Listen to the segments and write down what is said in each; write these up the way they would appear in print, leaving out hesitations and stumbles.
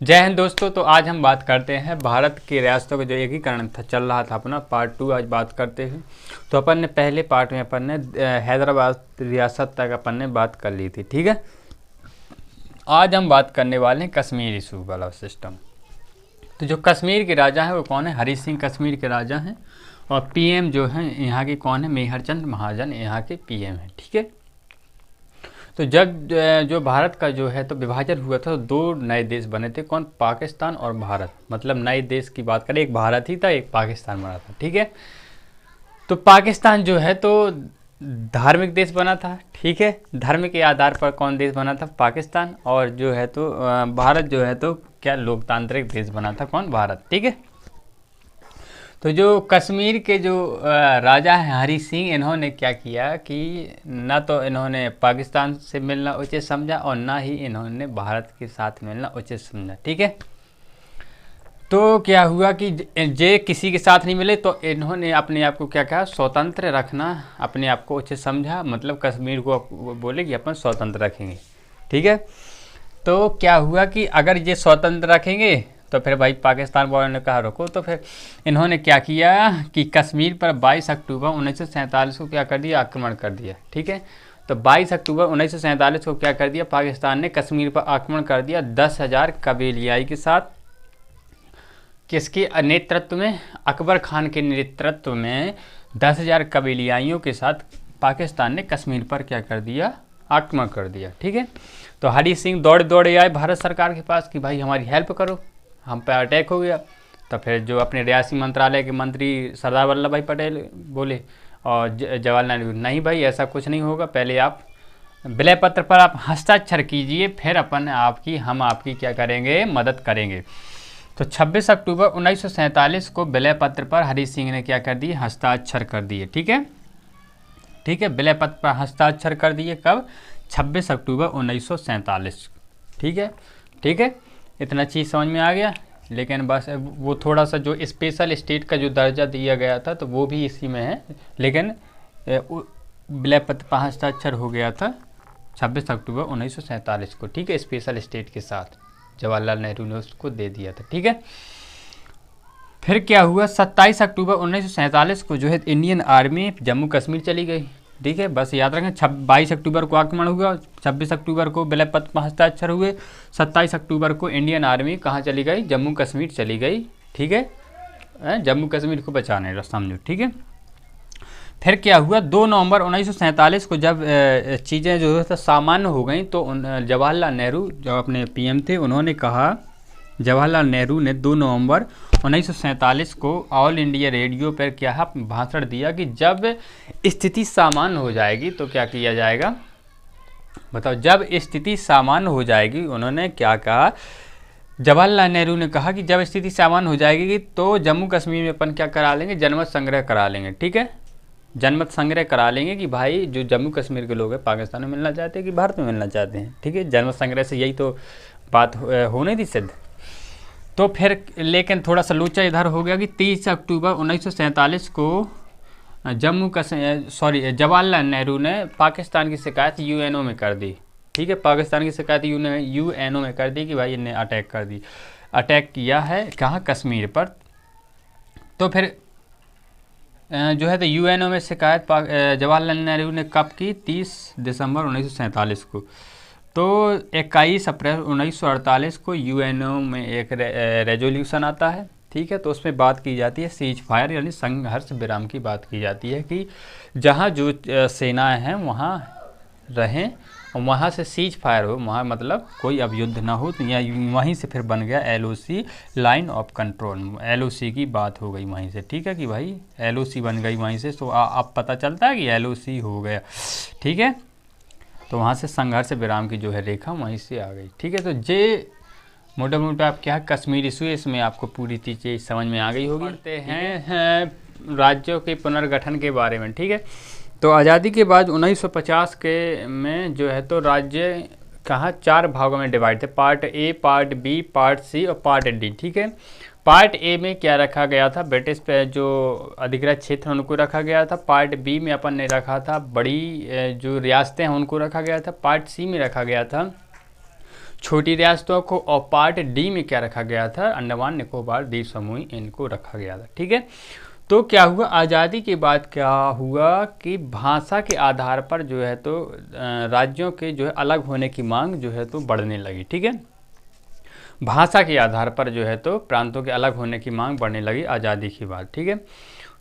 जय हिंद दोस्तों। तो आज हम बात करते हैं भारत की रियासतों का जो एकीकरण था चल रहा था अपना पार्ट 2 आज बात करते हैं। तो अपन ने पहले पार्ट में अपन ने हैदराबाद रियासत तक अपन ने बात कर ली थी, ठीक है। आज हम बात करने वाले हैं कश्मीर इशू वाला सिस्टम। तो जो कश्मीर के राजा हैं वो कौन है? हरी सिंह कश्मीर के राजा हैं और पीएम जो हैं यहाँ के कौन है? मेहर चंद महाजन यहाँ के पीएम हैं, ठीक है। तो जब जो भारत का जो है तो विभाजन हुआ था तो दो नए देश बने थे, कौन? पाकिस्तान और भारत। मतलब नए देश की बात करें, एक भारत ही था एक पाकिस्तान बना था, ठीक है। तो पाकिस्तान जो है तो धार्मिक देश बना था, ठीक है। धर्म के आधार पर कौन देश बना था? पाकिस्तान। और जो है तो भारत जो है तो क्या लोकतांत्रिक देश बना था, कौन? भारत, ठीक है। तो जो कश्मीर के जो राजा हैं हरी सिंह, इन्होंने क्या किया कि ना तो इन्होंने पाकिस्तान से मिलना उचित समझा और ना ही इन्होंने भारत के साथ मिलना उचित समझा, ठीक है। तो क्या हुआ कि जे किसी के साथ नहीं मिले तो इन्होंने अपने आप को क्या कहा? स्वतंत्र रखना अपने आप को उचित समझा। मतलब कश्मीर को बोले कि अपन स्वतंत्र रखेंगे, ठीक है। तो क्या हुआ कि अगर ये स्वतंत्र रखेंगे तो फिर भाई पाकिस्तान वालों ने कहा रुको। तो फिर इन्होंने क्या किया कि कश्मीर पर 22 अक्टूबर 1947 को क्या कर दिया? आक्रमण कर दिया, ठीक है। तो 22 अक्टूबर 1947 को क्या कर दिया? पाकिस्तान ने कश्मीर पर आक्रमण कर दिया 10,000 कबीलियाई के साथ। किसके नेतृत्व में? अकबर खान के नेतृत्व में 10,000 कबीलियाइयों के साथ पाकिस्तान ने कश्मीर पर क्या कर दिया? आक्रमण कर दिया, ठीक है। तो हरी सिंह दौड़े दौड़े आए भारत सरकार के पास कि भाई हमारी हेल्प करो, हम पे अटैक हो गया। तो फिर जो अपने रियासी मंत्रालय के मंत्री सरदार वल्लभ भाई पटेल बोले और जवाहरलाल नेहरू, नहीं भाई ऐसा कुछ नहीं होगा, पहले आप विलय पत्र पर आप हस्ताक्षर कीजिए, फिर हम आपकी क्या करेंगे? मदद करेंगे। तो 26 अक्टूबर 1947 को विलय पत्र पर हरी सिंह ने क्या कर दिए? हस्ताक्षर कर दिए, ठीक है, ठीक है। विलय पत्र पर हस्ताक्षर कर दिए कब? 26 अक्टूबर 1947, ठीक है, ठीक है। इतना चीज़ समझ में आ गया। लेकिन बस वो थोड़ा सा जो स्पेशल स्टेट का जो दर्जा दिया गया था तो वो भी इसी में है, लेकिन विलय पत्र पर हस्ताक्षर हो गया था 26 अक्टूबर 1947 को, ठीक है। स्पेशल स्टेट के साथ जवाहरलाल नेहरू ने उसको दे दिया था, ठीक है। फिर क्या हुआ? 27 अक्टूबर 1947 को जो है इंडियन आर्मी जम्मू कश्मीर चली गई, ठीक है। बस याद रखें 22 अक्टूबर को आक्रमण हुआ, 26 अक्टूबर को विलय पत्र पर हस्ताक्षर हुए, 27 अक्टूबर को इंडियन आर्मी कहाँ चली गई? जम्मू कश्मीर चली गई, ठीक है। जम्मू कश्मीर को बचाने समझो, ठीक है। फिर क्या हुआ? 2 नवंबर 1947 को जब चीज़ें जो है सामान्य हो गई तो जवाहरलाल नेहरू जो अपने पीएम थे उन्होंने कहा, जवाहरलाल नेहरू ने 2 नवंबर 1947 को ऑल इंडिया रेडियो पर क्या भाषण दिया कि जब स्थिति सामान्य हो जाएगी तो क्या किया जाएगा? बताओ, जब स्थिति सामान्य हो जाएगी उन्होंने क्या कहा? जवाहरलाल नेहरू ने कहा कि जब स्थिति सामान्य हो जाएगी तो जम्मू कश्मीर में अपन क्या करा लेंगे? जनमत संग्रह करा लेंगे, ठीक है। जनमत संग्रह करा लेंगे कि भाई जो जम्मू कश्मीर के लोग हैं पाकिस्तान में मिलना चाहते हैं कि भारत में मिलना चाहते हैं, ठीक है। जनमत संग्रह से यही तो बात होने थी सिद्ध। तो फिर लेकिन थोड़ा सा लोचा इधर हो गया कि 30 अक्टूबर 1947 को जवाहरलाल नेहरू ने पाकिस्तान की शिकायत यूएनओ में कर दी, ठीक है। पाकिस्तान की शिकायत यूएनओ में कर दी कि भाई इन्हें अटैक किया है कहाँ? कश्मीर पर। तो फिर जो है तो यूएनओ में शिकायत जवाहरलाल नेहरू ने कब की? 30 दिसंबर 1947 को। तो 21 अप्रैल 1948 को यूएनओ में एक रेजोल्यूशन आता है, ठीक है। तो उसमें बात की जाती है सीज फायर यानी संघर्ष विराम की बात की जाती है कि जहाँ जो सेनाएं हैं वहाँ रहें और वहाँ से सीज फायर हो, वहाँ मतलब कोई अब युद्ध ना हो। तो या वहीं से फिर बन गया LOC, line of control. LOC की बात हो गई वहीं से, ठीक है, कि भाई एलओसी बन गई वहीं से। तो अब पता चलता है कि एलओसी हो गया, ठीक है। तो वहाँ से संघर्ष विराम की जो है रेखा वहीं से आ गई, ठीक है। तो ये मोटा मोटा आप क्या कश्मीर इशू, इसमें आपको पूरी चीज़ें समझ में आ गई होगी। पढ़ते हैं राज्यों के पुनर्गठन के बारे में, ठीक है। तो आज़ादी के बाद 1950 के में जो है तो राज्य कहाँ 4 भागों में डिवाइड थे, part A, part B, part C और पार्ट डी, ठीक है। पार्ट ए में क्या रखा गया था? ब्रिटिश पे जो अधिकृत क्षेत्र उनको रखा गया था। पार्ट बी में अपन ने रखा था बड़ी जो रियासतें हैं उनको रखा गया था। पार्ट सी में रखा गया था छोटी रियासतों को, और पार्ट डी में क्या रखा गया था, अंडमान निकोबार द्वीप समूह, इनको रखा गया था। ठीक है, तो क्या हुआ, आज़ादी के बाद क्या हुआ कि भाषा के आधार पर जो है तो राज्यों के जो है अलग होने की मांग जो है तो बढ़ने लगी। ठीक है, भाषा के आधार पर जो है तो प्रांतों के अलग होने की मांग बढ़ने लगी आज़ादी के बाद। ठीक है,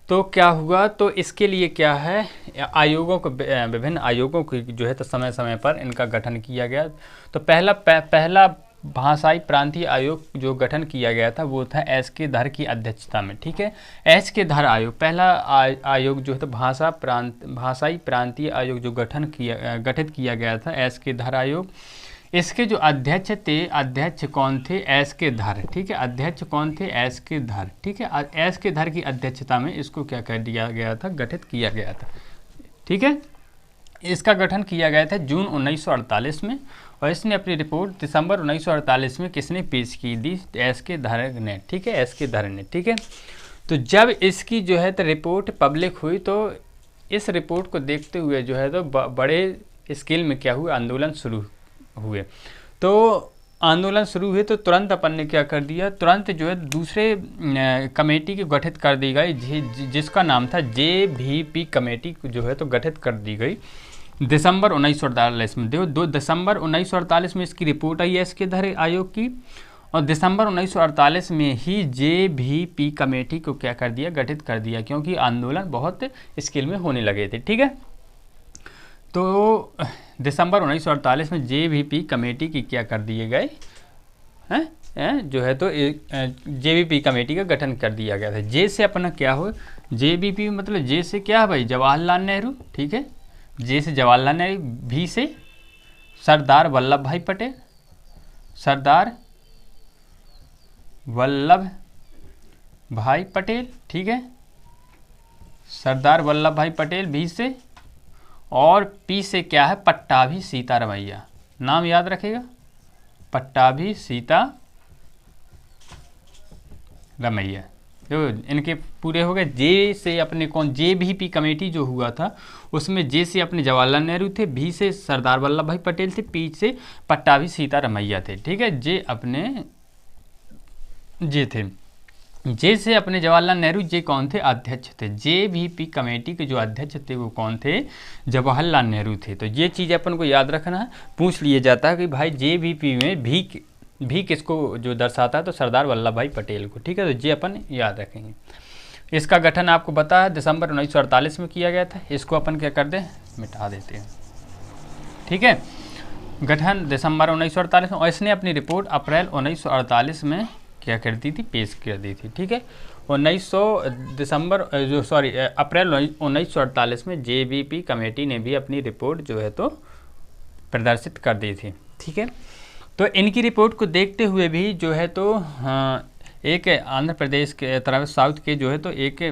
तो क्या हुआ, तो इसके लिए क्या है, आयोगों को, विभिन्न आयोगों को जो है तो समय समय पर इनका गठन किया गया। तो पहला भाषाई प्रांतीय आयोग जो गठन किया गया था वो था एस के धर की अध्यक्षता में। ठीक है, एस के धर आयोग पहला आयोग जो है तो भाषाई प्रांतीय आयोग जो गठित किया गया था, एस के धर आयोग। इसके जो अध्यक्ष थे, अध्यक्ष कौन थे, एस के धर। ठीक है, अध्यक्ष कौन थे, एस के धर। ठीक है, एस के धर की अध्यक्षता में इसको क्या कर दिया गया था, गठित किया गया था। ठीक है, इसका गठन किया गया था जून 1948 में, और इसने अपनी रिपोर्ट दिसंबर 1948 में किसने पेश की दी, एस के धर ने। ठीक है, एस के धर ने। ठीक है, तो जब इसकी जो है तो रिपोर्ट पब्लिक हुई, तो इस रिपोर्ट को देखते हुए जो है तो बड़े स्केल में क्या हुआ, आंदोलन शुरू हुए। तो आंदोलन शुरू हुए तो तुरंत अपन ने क्या कर दिया, तुरंत जो है दूसरे कमेटी की गठित कर दी गई, जिसका नाम था JVP कमेटी जो है तो गठित कर दी गई दिसंबर 1948 में। देखो 2 दिसंबर 1948 में इसकी रिपोर्ट आई एस के धर आयोग की, और दिसंबर 1948 में ही JVP कमेटी को क्या कर दिया, गठित कर दिया, क्योंकि आंदोलन बहुत स्केल में होने लगे थे। ठीक है, तो दिसंबर 1948 में JVP कमेटी की क्या कर दिए गए हैं जो है तो JVP कमेटी का गठन कर दिया गया था। जे से अपना क्या हो, JVP मतलब जे से क्या है भाई, जवाहरलाल नेहरू। ठीक है, जे से जवाहरलाल नेहरू, भी से सरदार वल्लभ भाई पटेल, सरदार वल्लभ भाई पटेल। ठीक है, सरदार वल्लभ भाई पटेल भी से, और पी से क्या है, पट्टाभी सीतारमैया। नाम याद रखेगा, पट्टाभी सीतारमैया। जो इनके पूरे हो गए। जे से अपने कौन, JVP कमेटी जो हुआ था उसमें जे से अपने जवाहरलाल नेहरू थे, भी से सरदार वल्लभ भाई पटेल थे, पी से पट्टाभी सीतारमैया थे। ठीक है, जे अपने जे थे, जे से अपने जवाहरलाल नेहरू, जे कौन थे, अध्यक्ष थे। JVP कमेटी के जो अध्यक्ष थे वो कौन थे, जवाहरलाल नेहरू थे। तो ये चीज़ अपन को याद रखना है, पूछ लिया जाता है कि भाई JVP में भी किसको जो दर्शाता है, तो सरदार वल्लभ भाई पटेल को। ठीक है, तो ये अपन याद रखेंगे। इसका गठन आपको पता है दिसंबर 1948 में किया गया था। इसको अपन क्या कर दें, मिटा देते हैं। ठीक है, गठन दिसंबर 1948 में, और इसने अपनी रिपोर्ट अप्रैल 1948 में क्या कर दी थी, पेश कर दी थी। ठीक है, अप्रैल 1948 में JVP कमेटी ने भी अपनी रिपोर्ट जो है तो प्रदर्शित कर दी थी। ठीक है, तो इनकी रिपोर्ट को देखते हुए भी जो है तो एक आंध्र प्रदेश के तरफ साउथ के जो है तो एक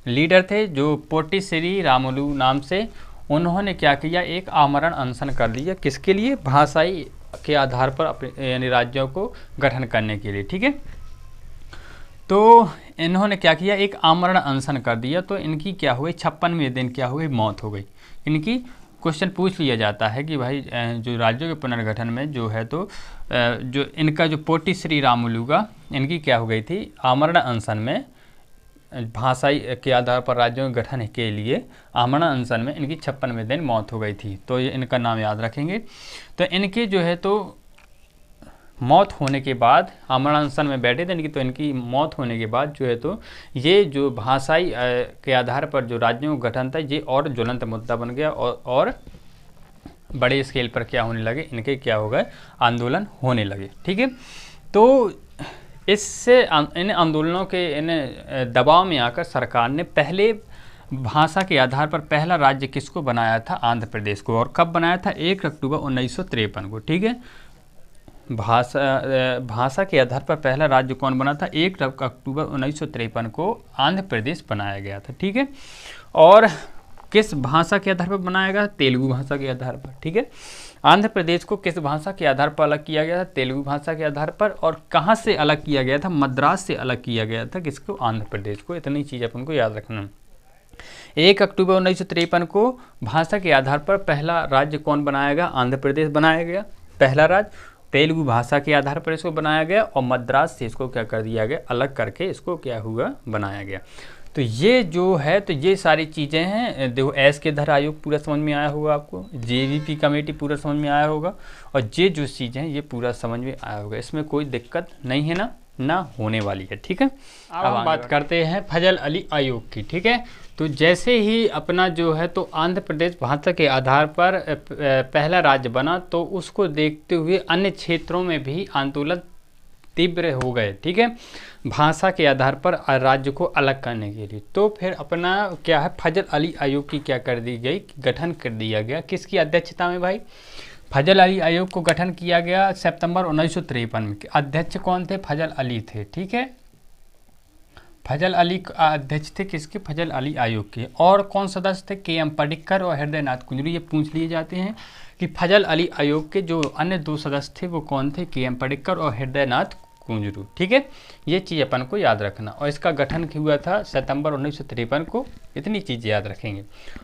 लीडर थे जो पोट्टी श्री रामुलु नाम से, उन्होंने क्या किया, एक आमरण अनशन कर लिया। किसके लिए, भाषाई के आधार पर अपने यानी राज्यों को गठन करने के लिए। ठीक है, तो इन्होंने क्या किया, एक आमरण अनशन कर दिया। तो इनकी क्या हुई, 56वें दिन क्या हुई, मौत हो गई इनकी। क्वेश्चन पूछ लिया जाता है कि भाई जो राज्यों के पुनर्गठन में जो है तो जो इनका जो पोट्टी श्री रामुलु का, इनकी क्या हो गई थी, आमरण अनशन में, भाषाई के आधार पर राज्यों के गठन के लिए आमरण अनशन में इनकी 56वें दिन मौत हो गई थी। तो ये इनका नाम याद रखेंगे। तो इनके जो है तो मौत होने के बाद, आमरण अनशन में बैठे थे इनकी, तो इनकी मौत होने के बाद जो है तो ये जो भाषाई के आधार पर जो राज्यों का गठन था, ये और ज्वलंत मुद्दा बन गया, और बड़े स्केल पर क्या होने लगे, इनके क्या हो गए, आंदोलन होने लगे। ठीक है, तो इससे इन आंदोलनों के इन दबाव में आकर सरकार ने पहले भाषा के आधार पर पहला राज्य किसको बनाया था, आंध्र प्रदेश को। और कब बनाया था, 1 अक्टूबर 1953 को। ठीक है, भाषा के आधार पर पहला राज्य कौन बना था, 1 अक्टूबर 1953 को आंध्र प्रदेश बनाया गया था। ठीक है, और किस भाषा के आधार पर बनाया गया, तेलुगु भाषा के आधार पर। ठीक है, आंध्र प्रदेश को किस भाषा के आधार पर अलग किया गया था, तेलुगु भाषा के आधार पर। और कहाँ से अलग किया गया था, मद्रास से अलग किया गया था किसको, आंध्र प्रदेश को। इतनी चीज़ अपन को याद रखना। 1 अक्टूबर 1953 को भाषा के आधार पर पहला राज्य कौन बनाया गया, आंध्र प्रदेश बनाया गया, पहला राज्य। तेलुगु भाषा के आधार पर इसको बनाया गया और मद्रास से इसको क्या कर दिया गया, अलग करके इसको क्या हुआ, बनाया गया। तो ये जो है, तो ये सारी चीज़ें हैं। देखो एस के धर आयोग पूरा समझ में आया होगा आपको, JVP कमेटी पूरा समझ में आया होगा, और ये जो चीज़ें हैं ये पूरा समझ में आया होगा, इसमें कोई दिक्कत नहीं है ना होने वाली है। ठीक है, अब हम बात करते हैं फजल अली आयोग की। ठीक है, तो जैसे ही अपना जो है तो आंध्र प्रदेश भाषा के आधार पर पहला राज्य बना, तो उसको देखते हुए अन्य क्षेत्रों में भी आंदोलन तीव्र हो गए। ठीक है, भाषा के आधार पर राज्य को अलग करने के लिए। तो फिर अपना क्या है, फजल अली आयोग की क्या कर दी गई, गठन कर दिया गया। किसकी अध्यक्षता में भाई, फजल अली आयोग को गठन किया गया सितंबर 1953 में। अध्यक्ष कौन थे, फजल अली थे। ठीक है, फजल अली अध्यक्ष थे किसके, फजल अली आयोग के। और कौन सदस्य थे, KM पडिक्कर और हृदयनाथ कुंजरू। ये पूछ लिए जाते हैं कि फजल अली आयोग के जो अन्य 2 सदस्य थे वो कौन थे, KM पडिक्कर और हृदयनाथ कुंजरू। ठीक है, ये चीज़ अपन को याद रखना। और इसका गठन हुआ था सितंबर 1953 को, इतनी चीज़ याद रखेंगे।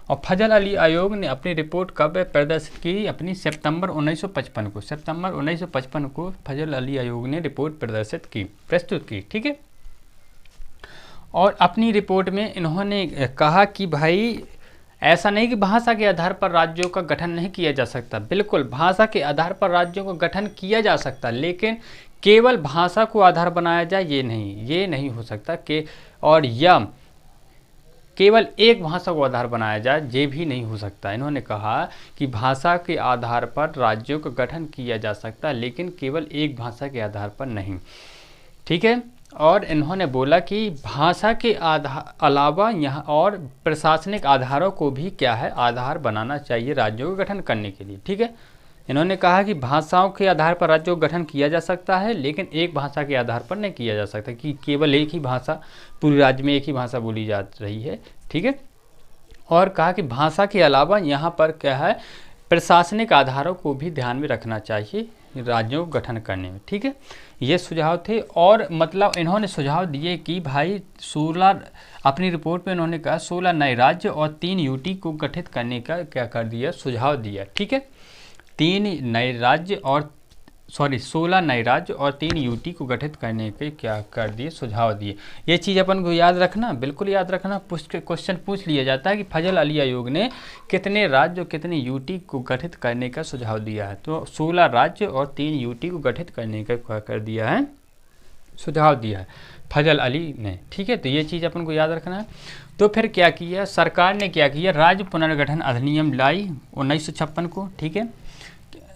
और फजल अली आयोग ने अपनी रिपोर्ट कब प्रदर्शित की, अपनी सितंबर 1955 को। सितंबर 1955 को फजल अली आयोग ने रिपोर्ट प्रस्तुत की। ठीक है, और अपनी रिपोर्ट में इन्होंने कहा कि भाई ऐसा नहीं कि भाषा के आधार पर राज्यों का गठन नहीं किया जा सकता। बिल्कुल भाषा के आधार पर राज्यों का गठन किया जा सकता, लेकिन केवल भाषा को आधार बनाया जाए ये नहीं हो सकता कि, और या केवल एक भाषा को आधार बनाया जाए ये भी नहीं हो सकता। इन्होंने कहा कि भाषा के आधार पर राज्यों का गठन किया जा सकता, लेकिन केवल एक भाषा के आधार पर नहीं। ठीक है, और इन्होंने बोला कि भाषा के अलावा यहाँ और प्रशासनिक आधारों को भी क्या है, आधार बनाना चाहिए राज्यों का गठन करने के लिए। ठीक है, इन्होंने कहा कि भाषाओं के आधार पर राज्यों का गठन किया जा सकता है, लेकिन एक भाषा के आधार पर नहीं किया जा सकता कि केवल एक ही भाषा, पूरे राज्य में एक ही भाषा बोली जा रही है। ठीक है, और कहा कि भाषा के अलावा यहाँ पर क्या है, प्रशासनिक आधारों को भी ध्यान में रखना चाहिए राज्यों को गठन करने में। ठीक है, ये सुझाव थे। और मतलब इन्होंने सुझाव दिए कि भाई 16, अपनी रिपोर्ट में इन्होंने कहा 16 नए राज्य और 3 यूटी को गठित करने का क्या कर दिया, सुझाव दिया। ठीक है, 16 नए राज्य और 3 यूटी को गठित करने के क्या कर दिए, सुझाव दिए। ये चीज़ अपन को याद रखना, बिल्कुल याद रखना। क्वेश्चन पूछ लिया जाता है कि फजल अली आयोग ने कितने राज्य और कितने यूटी को गठित करने का सुझाव दिया है। तो 16 राज्य और 3 यूटी को गठित करने का क्या कर दिया है, सुझाव दिया है फजल अली ने। ठीक है, तो ये चीज़ अपन को याद रखना है। तो फिर क्या किया सरकार ने, क्या किया, राज्य पुनर्गठन अधिनियम लाई 1956 को। ठीक है,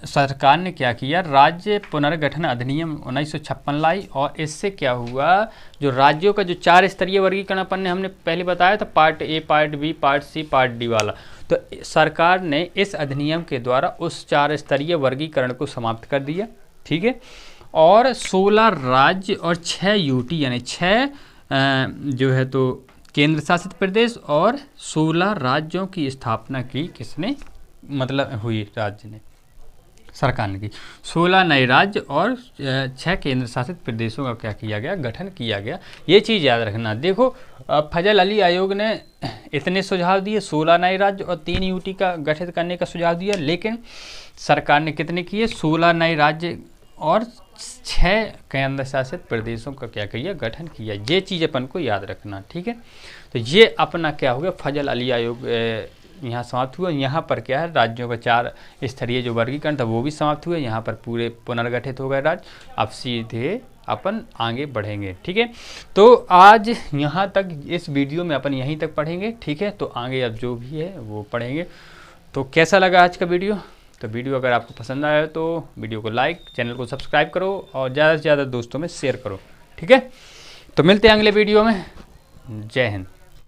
सरकार ने क्या किया, राज्य पुनर्गठन अधिनियम 1956 लाई। और इससे क्या हुआ, जो राज्यों का जो 4 स्तरीय वर्गीकरण अपन ने हमने पहले बताया था, part A, part B, part C, part D वाला, तो सरकार ने इस अधिनियम के द्वारा उस 4 स्तरीय वर्गीकरण को समाप्त कर दिया। ठीक है, और 16 राज्य और 6 यूटी यानी 6 जो है तो केंद्र शासित प्रदेश और 16 राज्यों की स्थापना की किसने, मतलब हुई, राज्य ने, सरकार ने की। 16 नए राज्य और 6 केंद्र शासित प्रदेशों का क्या किया गया, गठन किया गया। ये चीज़ याद रखना। देखो फजल अली आयोग ने इतने सुझाव दिए, 16 नए राज्य और 3 यूटी का गठित करने का सुझाव दिया, लेकिन सरकार ने कितने किए, 16 नए राज्य और 6 केंद्र शासित प्रदेशों का क्या किया, गठन किया। ये चीज़ अपन को याद रखना। ठीक है, तो ये अपना क्या हो गया, फजल अली आयोग यहाँ समाप्त हुआ। यहाँ पर क्या है, राज्यों का 4 स्तरीय जो वर्गीकरण था वो भी समाप्त हुआ। यहाँ पर पूरे पुनर्गठित हो गए राज्य। अब सीधे अपन आगे बढ़ेंगे। ठीक है, तो आज यहाँ तक इस वीडियो में अपन यहीं तक पढ़ेंगे। ठीक है, तो आगे अब जो भी है वो पढ़ेंगे। तो कैसा लगा आज का वीडियो, तो वीडियो अगर आपको पसंद आया तो वीडियो को लाइक, चैनल को सब्सक्राइब करो और ज़्यादा से ज़्यादा दोस्तों में शेयर करो। ठीक है, तो मिलते हैं अगले वीडियो में। जय हिंद।